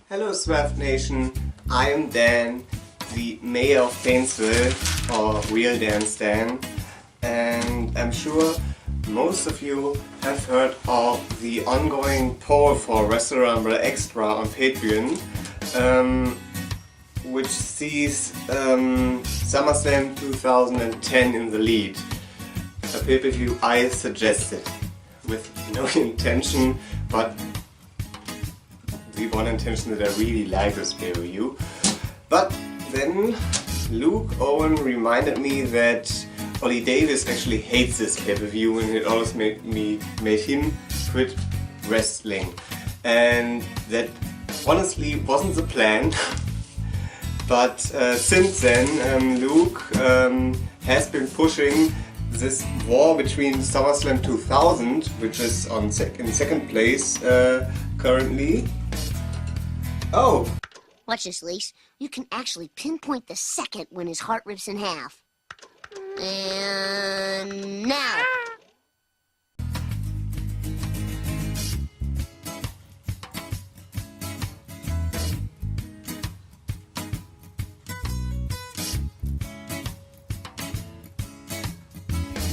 Hello Swift Nation, I am Dan, the mayor of Painesville, or Real Dan Stan, and I'm sure most of you have heard of the ongoing poll for WrestleRamble Extra on Patreon, which sees SummerSlam 2010 in the lead. A pay-per-view I suggested, with no intention, but the one intention that I really like this pay-per-view. But then Luke Owen reminded me that Ollie Davis actually hates this pay-per-view, and it always made him quit wrestling. And that honestly wasn't the plan. But since then Luke has been pushing this war between SummerSlam 2000, which is in second place currently. Oh! Watch this, Lise. You can actually pinpoint the second when his heart rips in half. And now!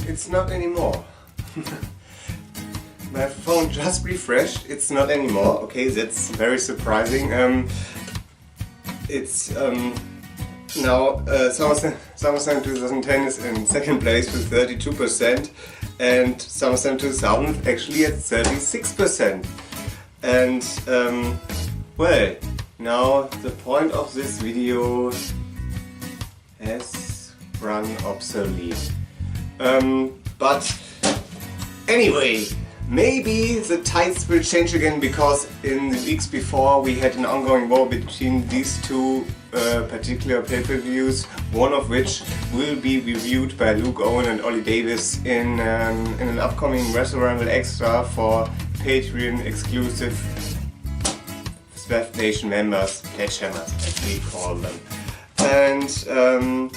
It's not anymore. My phone just refreshed, it's not anymore. Okay, that's very surprising. It's now SummerSlam 2010 is in second place with 32%, and SummerSlam 2000 actually at 36%. And well, now the point of this video has run obsolete. But anyway, maybe the tides will change again, because in the weeks before we had an ongoing war between these two particular pay-per-views, one of which will be reviewed by Luke Owen and Ollie Davis in an upcoming WrestleRamble Extra for Patreon exclusive Swift Nation members, Sledgehammers as we call them. And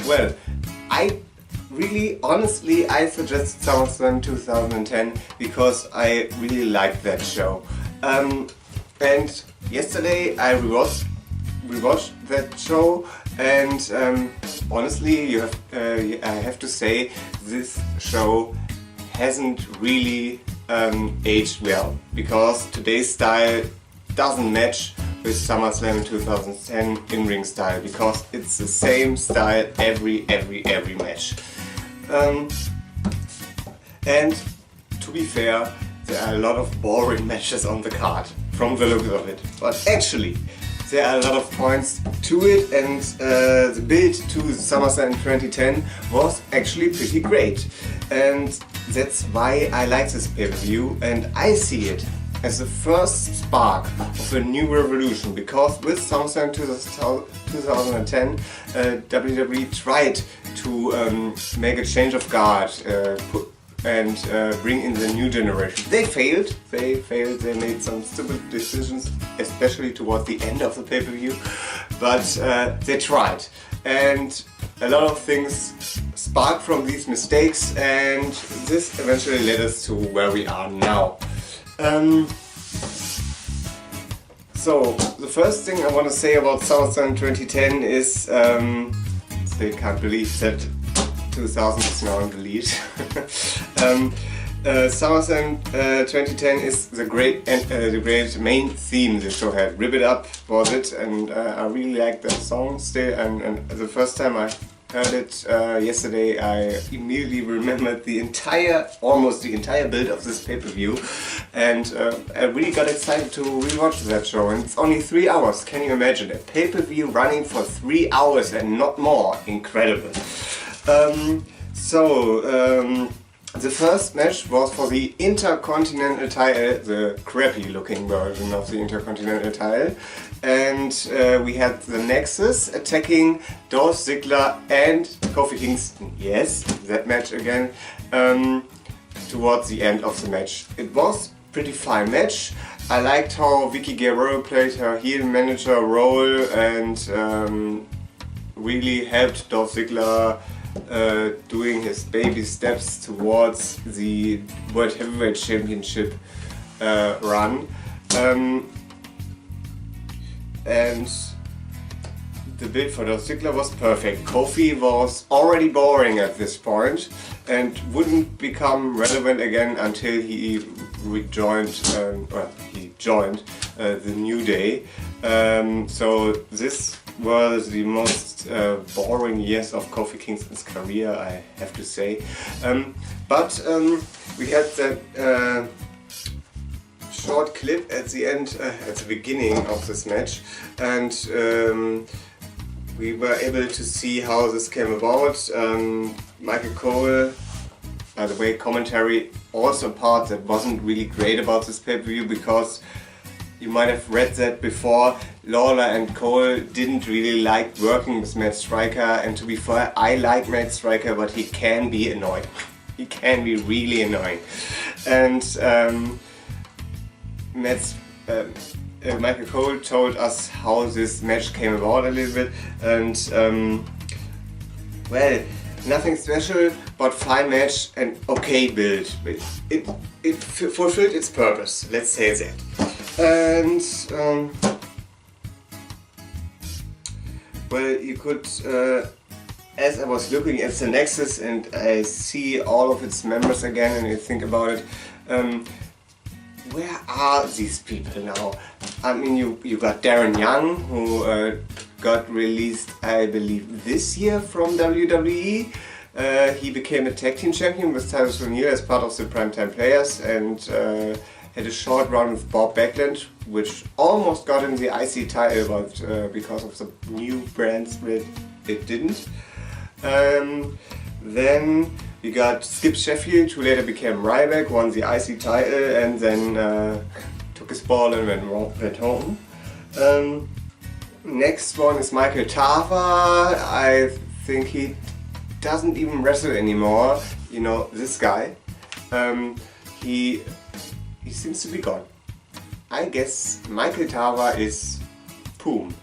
well, honestly, I suggest SummerSlam 2010 because I really liked that show. And yesterday I rewatched that show, and honestly, I have to say this show hasn't really aged well, because today's style doesn't match with SummerSlam 2010 in-ring style, because it's the same style every match. And to be fair, there are a lot of boring matches on the card, from the looks of it. But actually, there are a lot of points to it, and the build to SummerSlam 2010 was actually pretty great. And that's why I like this pay-per-view, and I see it as the first spark of a new revolution, because with SummerSlam 2010 WWE tried to make a change of guard and bring in the new generation. They failed, they made some stupid decisions, especially towards the end of the pay-per-view, but they tried. And a lot of things sparked from these mistakes, and this eventually led us to where we are now. So, the first thing I want to say about SummerSlam 2010 is they can't believe that 2000 is now in the lead. SummerSlam 2010 is the great main theme the show had. Rip It Up was it, and I really like that song still, and the first time I heard it yesterday, I immediately remembered almost the entire build of this pay-per-view, and I really got excited to rewatch that show. And it's only 3 hours. Can you imagine a pay-per-view running for 3 hours and not more? Incredible. The first match was for the Intercontinental title, the crappy-looking version of the Intercontinental title, and we had the Nexus attacking Dolph Ziggler and Kofi Kingston. Yes, that match again, towards the end of the match. It was a pretty fine match. I liked how Vicky Guerrero played her heel manager role and really helped Dolph Ziggler doing his baby steps towards the World Heavyweight Championship run. and the build for Dolph Ziggler was perfect. Kofi was already boring at this point and wouldn't become relevant again until he joined the New Day. So this was the most boring years of Kofi Kingston's career, I have to say. But we had that short clip at the end, at the beginning of this match, and we were able to see how this came about. Michael Cole, by the way, commentary, also a part that wasn't really great about this pay-per-view, because you might have read that before, Lawler and Cole didn't really like working with Matt Striker, and to be fair, I like Matt Striker, but he can be annoying. He can be really annoying. And Michael Cole told us how this match came about a little bit, and well, nothing special, but fine match and okay build. It fulfilled its purpose, let's say that. And well, you could, as I was looking at the Nexus and I see all of its members again, and you think about it, where are these people now? I mean, you got Darren Young, who got released, I believe, this year from WWE. He became a tag team champion with Titus O'Neil as part of the Primetime Players, and had a short run with Bob Backlund, which almost got him the IC title, but because of the new brand split, it didn't. Then we got Skip Sheffield, who later became Ryback, won the IC title, and then took his ball and went home. Next one is Michael Tava. I think he doesn't even wrestle anymore. You know, this guy. He seems to be gone. I guess Michael Tava is boom.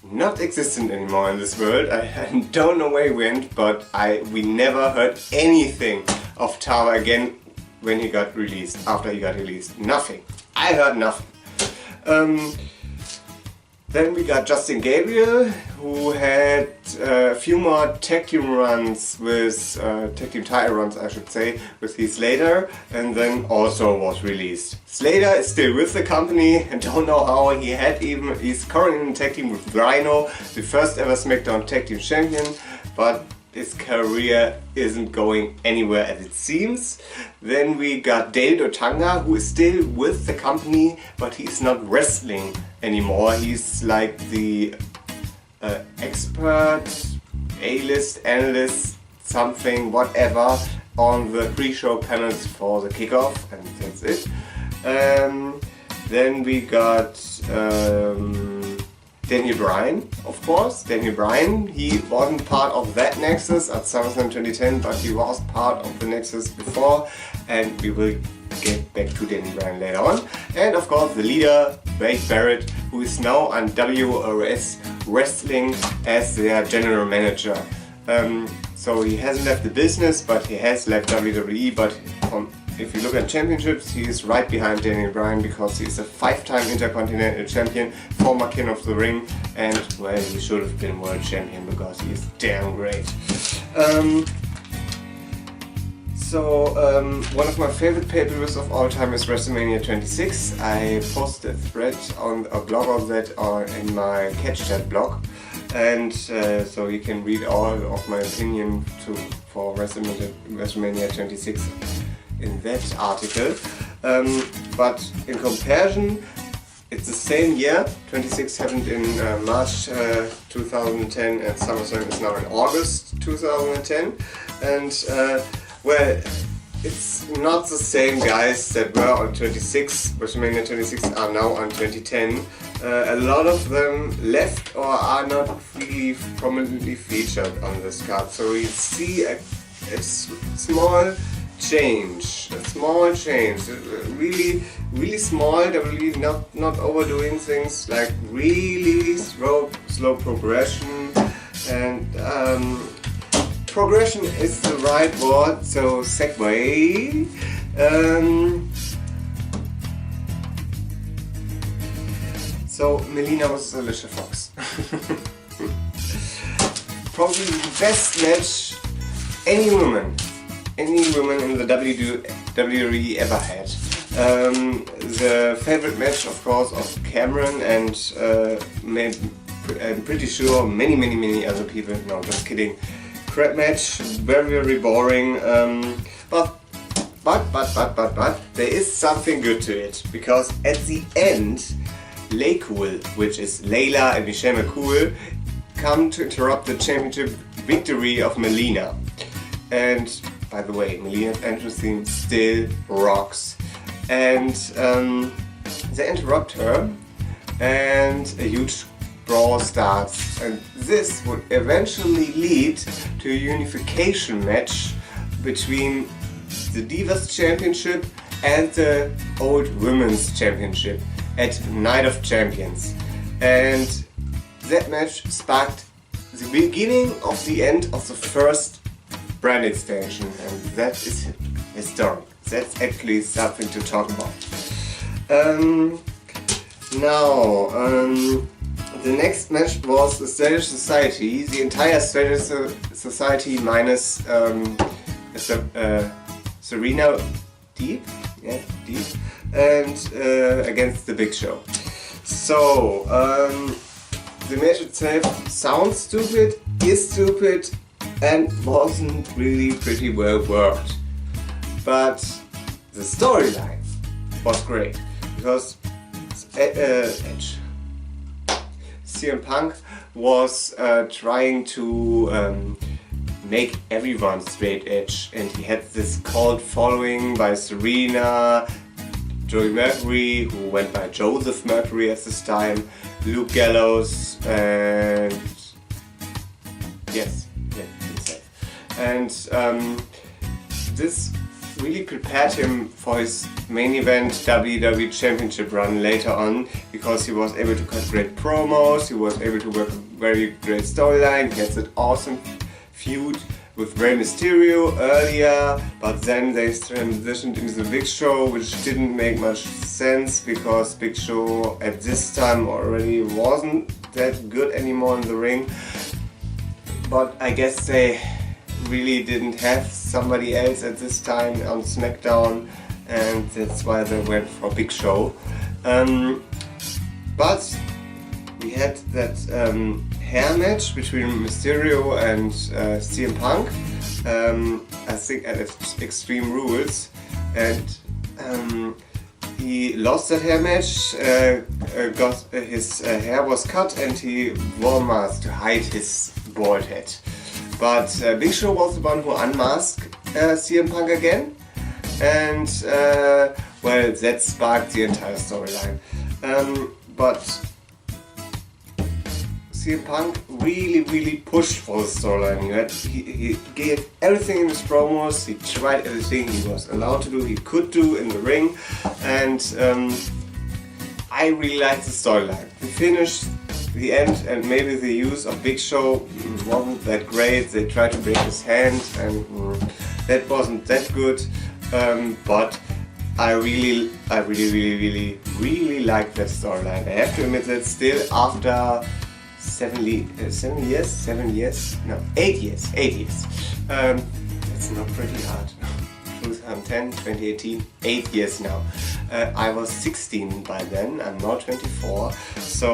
Not existent anymore in this world. I don't know where he went, but we never heard anything of Tava again when he got released, after he got released. Nothing. I heard nothing. Then we got Justin Gabriel, who had a few more tag team runs with, tag team title runs I should say, with Heath Slater, and then also was released. Slater is still with the company, and don't know how he's currently in tag team with Rhino, the first ever SmackDown tag team champion, but his career isn't going anywhere as it seems. Then we got David Otanga, who is still with the company, but he's not wrestling anymore. He's like the expert, A-list, analyst, something, whatever, on the pre-show panels for the kickoff, and that's it. Then we got Daniel Bryan, of course. Daniel Bryan, he wasn't part of that Nexus at SummerSlam 2010, but he was part of the Nexus before, and we will get back to Daniel Bryan later on. And of course the leader, Wade Barrett, who is now on WRS Wrestling as their general manager. So he hasn't left the business, but he has left WWE, but if you look at championships, he is right behind Daniel Bryan, because he is a 5-time Intercontinental Champion, former King of the Ring, and well, he should have been World Champion because he is damn great. One of my favorite pay-per-views of all time is WrestleMania 26. I posted a thread on a blog of that in my CatchChat blog, and so you can read all of my opinion for WrestleMania 26 in that article. But in comparison, it's the same year. 26 happened in March 2010, and SummerSlam is now in August 2010. And well, it's not the same guys that were on 26. WrestleMania 26 are now on 2010. A lot of them left or are not really prominently featured on this card. So we see a small change, really small. WWE not overdoing things, like really slow progression, and progression is the right word. So segue. So Melina was Alicia Fox. Probably the best match any woman in the WWE ever had. The favorite match, of course, of Cameron and I'm pretty sure many other people. No, just kidding. Crap match, very boring. But there is something good to it, because at the end, Laycool, which is Layla and Michelle McCool, come to interrupt the championship victory of Melina. And by the way, Melina's entrance theme still rocks. And they interrupt her, and a huge brawl starts. And this would eventually lead to a unification match between the Divas Championship and the Old Women's Championship at Night of Champions. And that match sparked the beginning of the end of the first brand extension, and that is historic. That's actually something to talk about. The next match was the Strategy Society, the entire Strategy Society minus Serena Deep, and against the Big Show. So the match itself sounds stupid, is stupid, and wasn't really pretty well worked. But the storyline was great, because CM Punk was trying to make everyone straight edge, and he had this cult following by Serena, Joey Mercury, who went by Joseph Mercury at this time, Luke Gallows, and this really prepared him for his main event WWE Championship run later on, because he was able to cut great promos, he was able to work a very great storyline, he had that awesome feud with Rey Mysterio earlier, but then they transitioned into the Big Show, which didn't make much sense, because Big Show at this time already wasn't that good anymore in the ring. But I guess they really didn't have somebody else at this time on SmackDown, and that's why they went for Big Show. But we had that hair match between Mysterio and CM Punk, I think at Extreme Rules, and he lost that hair match, his hair was cut, and he wore a mask to hide his bald head. But Big Show was the one who unmasked CM Punk again, and well, that sparked the entire storyline. But CM Punk really pushed for the storyline. He gave everything in his promos, he tried everything he was allowed to do, he could do in the ring, and I really liked the storyline. The finish, the end, and maybe the use of Big Show wasn't that great. They tried to break his hand, and that wasn't that good. But I really liked that storyline. I have to admit that still after 8 years. It's not pretty hard. 2010, 2018, 8 years now. I was 16 by then, I'm now 24. So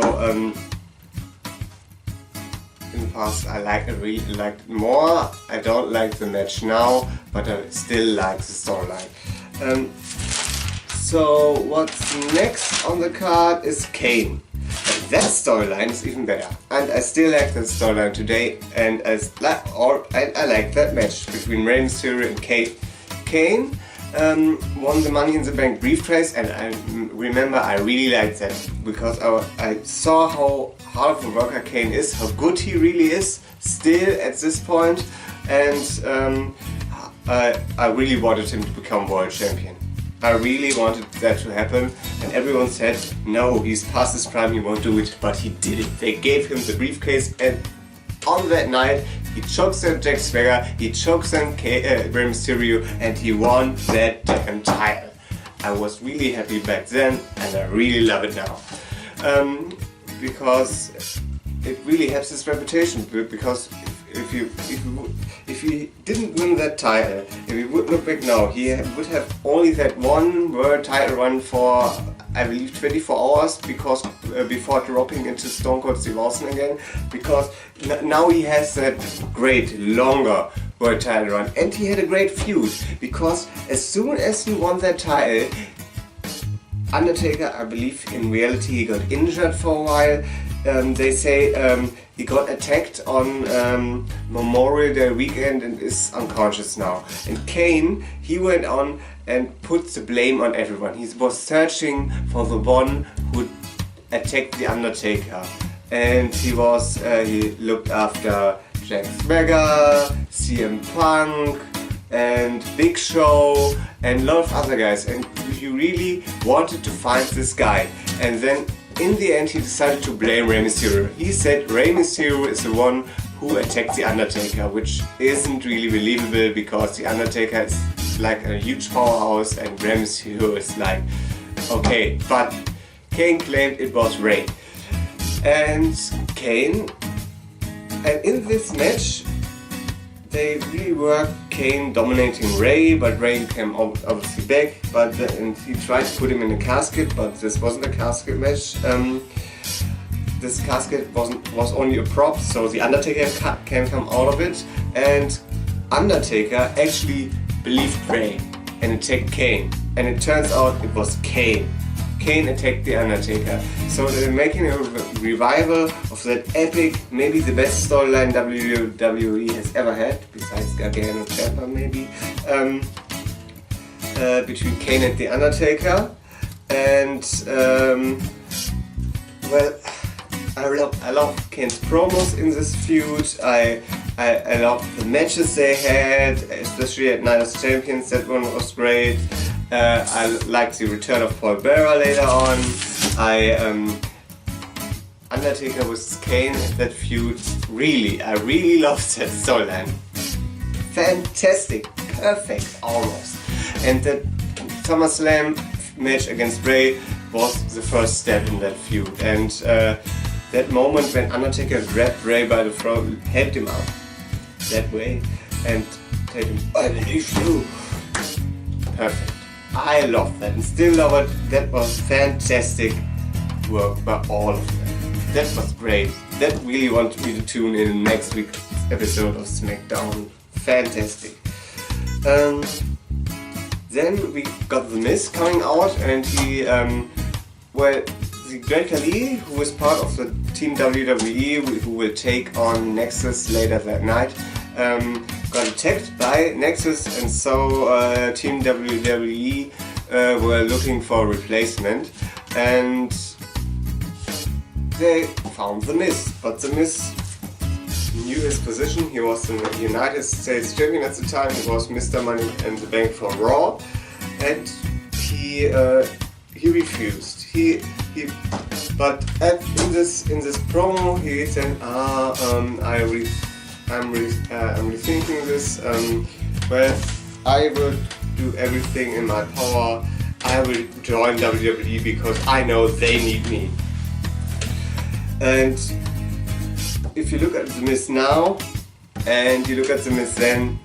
in the past I really liked it more. I don't like the match now, but I still like the storyline. So what's next on the card is Kane. And that storyline is even better, and I still like that storyline today. And I like that match between Rey Mysterio and Kane. Kane won the Money in the Bank briefcase, and I remember I really liked that, because I saw how hard of a worker Kane is, how good he really is still at this point, and I really wanted him to become world champion. I really wanted that to happen, and everyone said, no, he's past his prime, he won't do it, but he did it. They gave him the briefcase, and on that night, he chokes on Jack Swagger, he chokes on Rey Mysterio, and he won that damn title. I was really happy back then, and I really love it now. because it really helps his reputation. Because if he didn't win that title, if he would look back now, he would have only that one world title run for, I believe, 24 hours because before dropping into Stone Cold Steve Austin again. Because now he has that great longer world title run, and he had a great feud. Because as soon as he won that title, Undertaker, I believe in reality he got injured for a while. They say he got attacked on Memorial Day weekend and is unconscious now. And Kane, he went on and put the blame on everyone. He was searching for the one who attacked the Undertaker, and he looked after Jack Swagger, CM Punk, and Big Show, and a lot of other guys. And he really wanted to find this guy. And then in the end he decided to blame Rey Mysterio. He said Rey Mysterio is the one who attacked the Undertaker, which isn't really believable because the Undertaker is like a huge powerhouse and Rey Mysterio is like, okay, but Kane claimed it was Rey. And in this match they really were Kane dominating Rey, but Rey came obviously back, and he tried to put him in a casket, but this wasn't a casket match. This casket was only a prop, so the Undertaker can come out of it, and Undertaker actually believed Rey and attacked Kane, and it turns out it was Kane. Kane attacked the Undertaker. So they're making a revival of that epic, maybe the best storyline WWE has ever had, besides Gargano Ciampa maybe, between Kane and the Undertaker. And well, I love Kane's promos in this feud. I love the matches they had, especially at Night of Champions. That one was great. I liked the return of Paul Bearer later on. Undertaker vs Kane, that feud, I really loved that storyline. Fantastic, perfect almost. And that SummerSlam match against Rey was the first step in that feud. And that moment when Undertaker grabbed Rey by the throat, helped him out that way, and told him, I believe you. Perfect. I love that and still love it. That was fantastic work by all of them. That was great. That really wanted me to tune in next week's episode of SmackDown. Fantastic. Then we got The Miz coming out, and he, the Great Khali, who is part of the Team WWE, who will take on Nexus later that night, got attacked by Nexus, and so Team WWE were looking for a replacement, and they found The Miz. But The Miz knew his position. He was the United States Champion at the time. He was Mr. Money in the Bank for Raw, and he refused. But in this promo he said, I'm rethinking this. Well, I will do everything in my power. I will join WWE because I know they need me. And if you look at The Miz now and you look at The Miz then,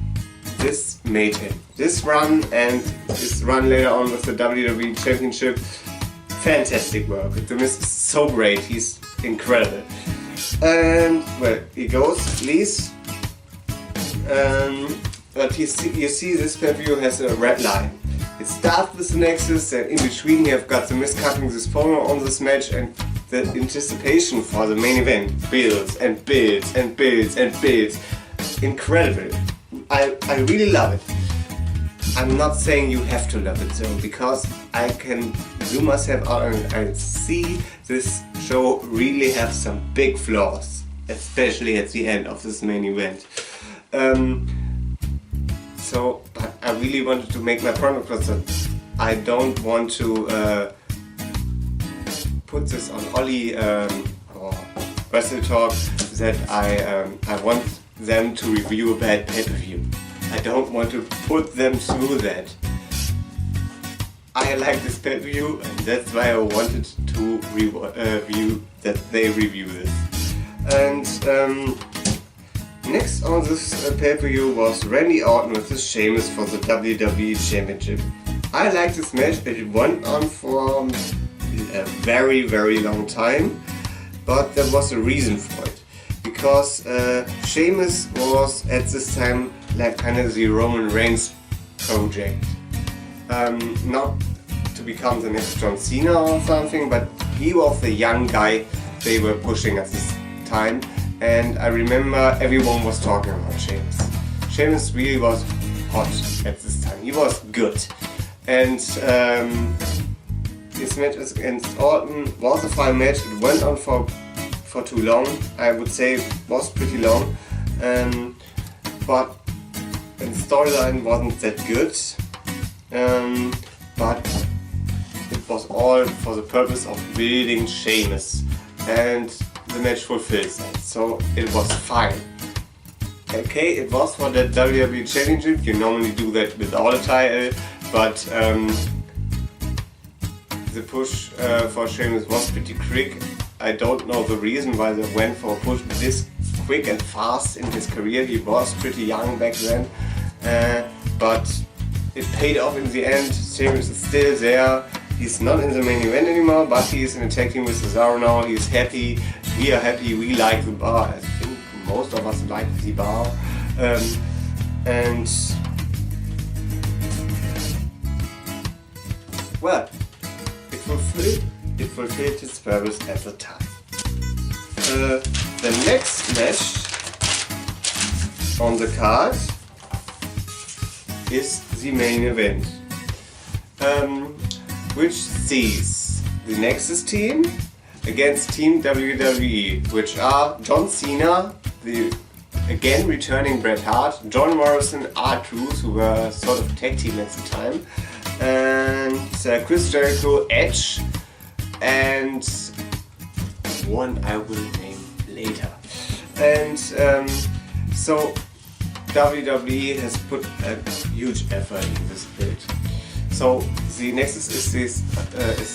this made him. This run and his run later on with the WWE Championship, fantastic work. The Miz is so great. He's incredible. And well, he leaves. But you see this pay-per-view has a red line. It starts with the Nexus, and in between you have got The Miz cutting this promo on this match, and the anticipation for the main event builds and builds and builds and builds. Incredible. I really love it. I'm not saying you have to love it though, because I can zoom myself out and I see this show really have some big flaws, especially at the end of this main event. But I really wanted to make my point across that I don't want to put this on Ollie or Wrestle Talk that I want them to review a bad pay-per-view. I don't want to put them through that. I like this pay-per-view, and that's why I wanted to review that they review this. And next on this pay-per-view was Randy Orton vs Sheamus for the WWE Championship. I like this match. It went on for a very, very long time, but there was a reason for it. Because Sheamus was at this time like kind of the Roman Reigns project. Not to become the next John Cena or something, but he was the young guy they were pushing at this time. And I remember everyone was talking about Sheamus. Sheamus really was hot at this time. He was good. And this match against Orton was a fine match. It went on for too long. I would say it was pretty long. But the storyline wasn't that good. But it was all for the purpose of building Sheamus. And the match fulfills that. So it was fine. Okay, it was for the WWE Championship. You normally do that without a title. But the push for Sheamus was pretty quick. I don't know the reason why they went for a push this quick and fast in his career. He was pretty young back then, but it paid off in the end. Sheamus is still there. He's not in the main event anymore, but he is in a tag team with Cesaro now. He's happy. We are happy. We like the bar. I think most of us like the bar. And well, it fulfilled its purpose at the time. The next match on the card is the main event, which sees the Nexus team against Team WWE, which are John Cena, the again returning Bret Hart, John Morrison, R-Truth, who were sort of tag team at the time, and Chris Jericho, Edge, and one I will name later. And so WWE has put a huge effort in this build. So the Nexus is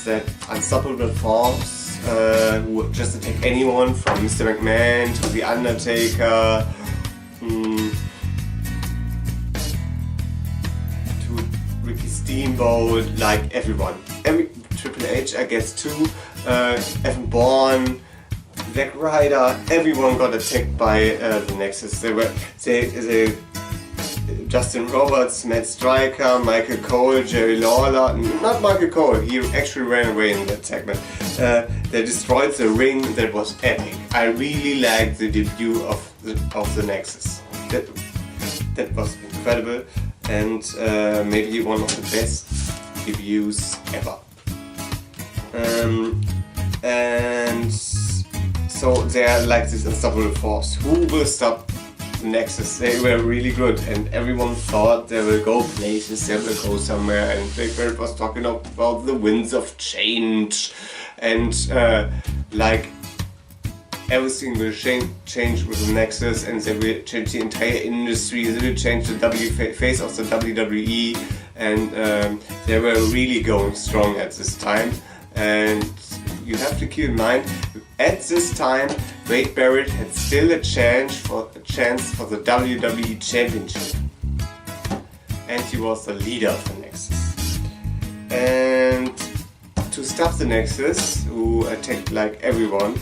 that unstoppable force who just attack anyone from Mr. McMahon to The Undertaker to Ricky Steamboat, like everyone. Triple H, I guess too, Evan Bourne, Zack Ryder, everyone got attacked by the Nexus. They Justin Roberts, Matt Striker, Michael Cole, Jerry Lawler, not Michael Cole, he actually ran away in that segment. They destroyed the ring. That was epic. I really liked the debut of the Nexus. That was incredible, and maybe one of the best debuts ever. And so they are like this unstoppable force. Who will stop the Nexus? They were really good, and everyone thought they will go places, they will go somewhere. And Big Bird was talking about the winds of change, and like everything will change with the Nexus, and they will change the entire industry. They will change the face of the WWE, and they were really going strong at this time. And you have to keep in mind, at this time, Wade Barrett had still a chance for the WWE Championship, and he was the leader of the Nexus. And to stop the Nexus, who attacked like everyone,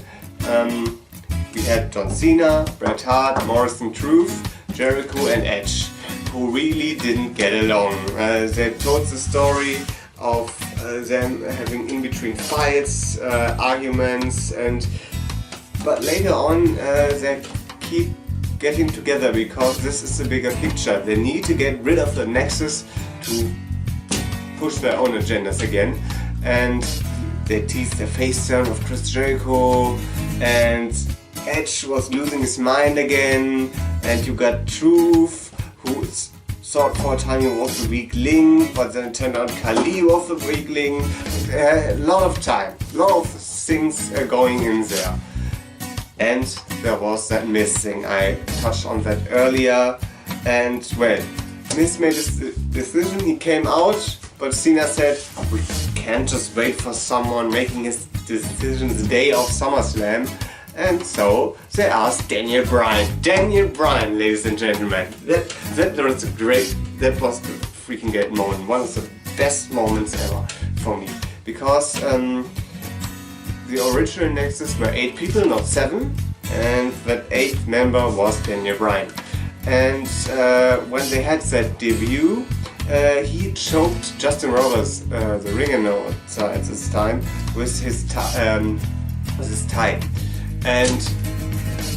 we had John Cena, Bret Hart, Morrison, Truth, Jericho, and Edge, who really didn't get along. They told the story of them having in-between fights, arguments, but later on they keep getting together because this is the bigger picture. They need to get rid of the Nexus to push their own agendas again, and they teased the face turn of Chris Jericho, and Edge was losing his mind again, and you got Truth, who is thought for a time he was the weak link, but then it turned out Khali was the weak link. A lot of things going in there. And there was that Miz thing. I touched on that earlier. And well, Miz made his decision. He came out But Cena said, we can't just wait for someone making his decisions the day of SummerSlam. And so they asked Daniel Bryan. Daniel Bryan, ladies and gentlemen. That was a freaking great moment. One of the best moments ever for me. Because the original Nexus were 8 people, not 7. And that 8th member was Daniel Bryan. And when they had that debut, he choked Justin Roberts, the ring announcer at this time, with his tie. And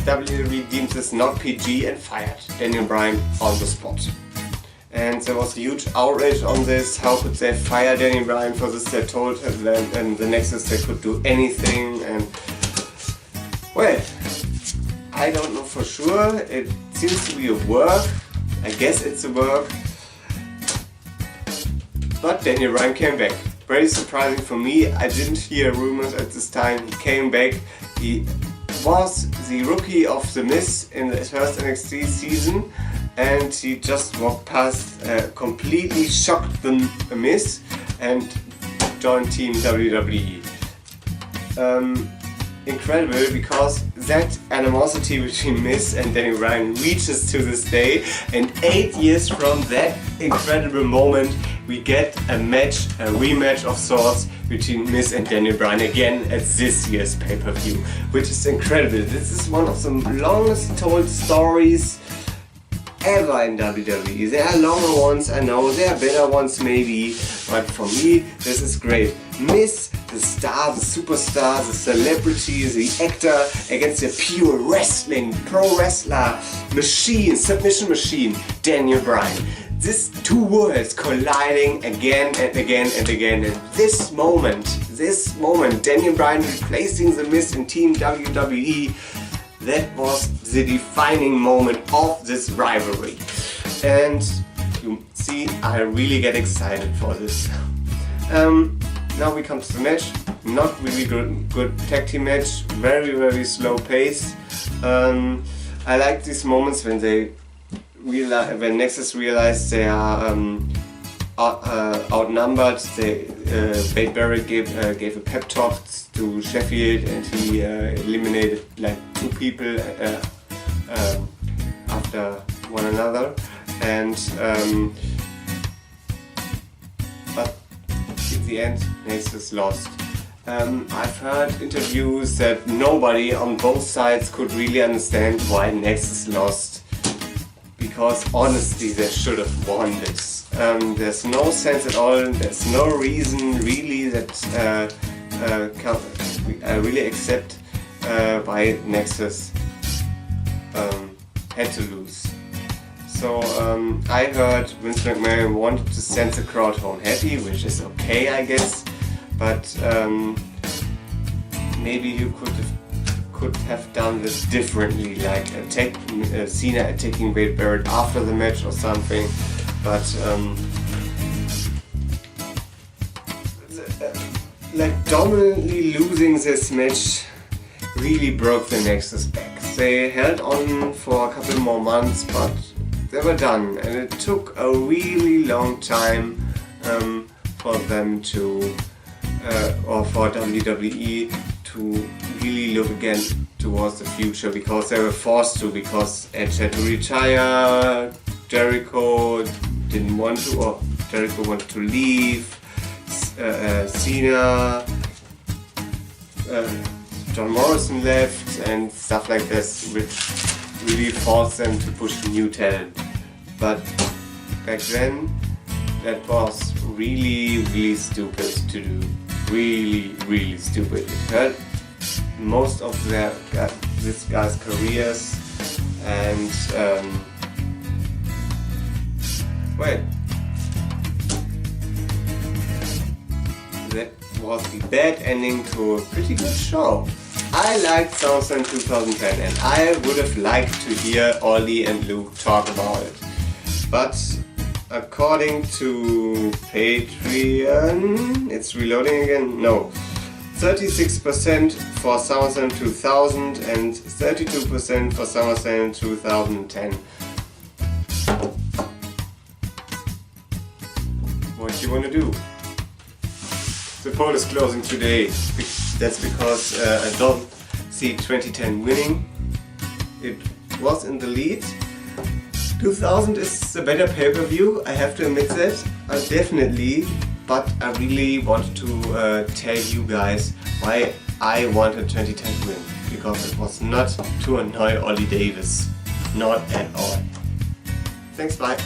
WWE deemed this not PG and fired Daniel Bryan on the spot. And there was a huge outrage on this. How could they fire Daniel Bryan for this? They told him that in the Nexus they could do anything. And well, I don't know for sure. It seems to be a work. I guess it's a work. But Daniel Bryan came back. Very surprising for me. I didn't hear rumors at this time. He came back. He was the rookie of The Miz in the first NXT season, and he just walked past, completely shocked the Miz and joined Team WWE. Incredible, because that animosity between Miz and Daniel Bryan reaches to this day, and 8 years from that incredible moment we get a match, a rematch of sorts between Miz and Daniel Bryan again at this year's pay-per-view, which is incredible. This is one of the longest told stories ever in WWE. There are longer ones, I know, there are better ones maybe, but for me this is great. Miz, the star, the superstar, the celebrity, the actor, against the pure wrestling, pro wrestler, machine, submission machine, Daniel Bryan. These two worlds colliding again and again and again, and this moment, Daniel Bryan replacing The Miz in Team WWE, that was the defining moment of this rivalry. And you see, I really get excited for this. Now we come to the match. Not really good tag team match. Very slow pace. I like these moments when when Nexus realized they are outnumbered. Wade Barrett gave a pep talk to Sheffield, and he eliminated like 2 people after one another. And but in the end, Nexus lost. I've heard interviews that nobody on both sides could really understand why Nexus lost. Because honestly, they should have won this. There's no sense at all, there's no reason really that I really accept why Nexus had to lose. So I heard Vince McMahon wanted to send the crowd home happy, which is okay, I guess, but maybe you could have done this differently, like Cena attacking Wade Barrett after the match or something, but like dominantly losing this match really broke the Nexus back. They held on for a couple more months, but they were done, and it took a really long time for them to, or for WWE to really look again towards the future, because they were forced to, because Edge had to retire, Jericho didn't want to, or Jericho wanted to leave, Cena, John Morrison left, and stuff like this, which really forced them to push new talent. But back then, that was really stupid to do. Really stupid. It hurt most of this guy's careers, and well, that was the bad ending to a pretty good show. I liked SummerSlam 2010, and I would have liked to hear Ollie and Luke talk about it. But according to Patreon, it's reloading again? No. 36% for SummerSlam 2000 and 32% for SummerSlam 2010. What you you want to do. The poll is closing today. That's because I don't see 2010 winning. It was in the lead. 2000 is the better pay-per-view, I have to admit that. Definitely. But I really wanted to tell you guys why I wanted 2010 to win. Because it was not to annoy Ollie Davis. Not at all. Thanks, bye.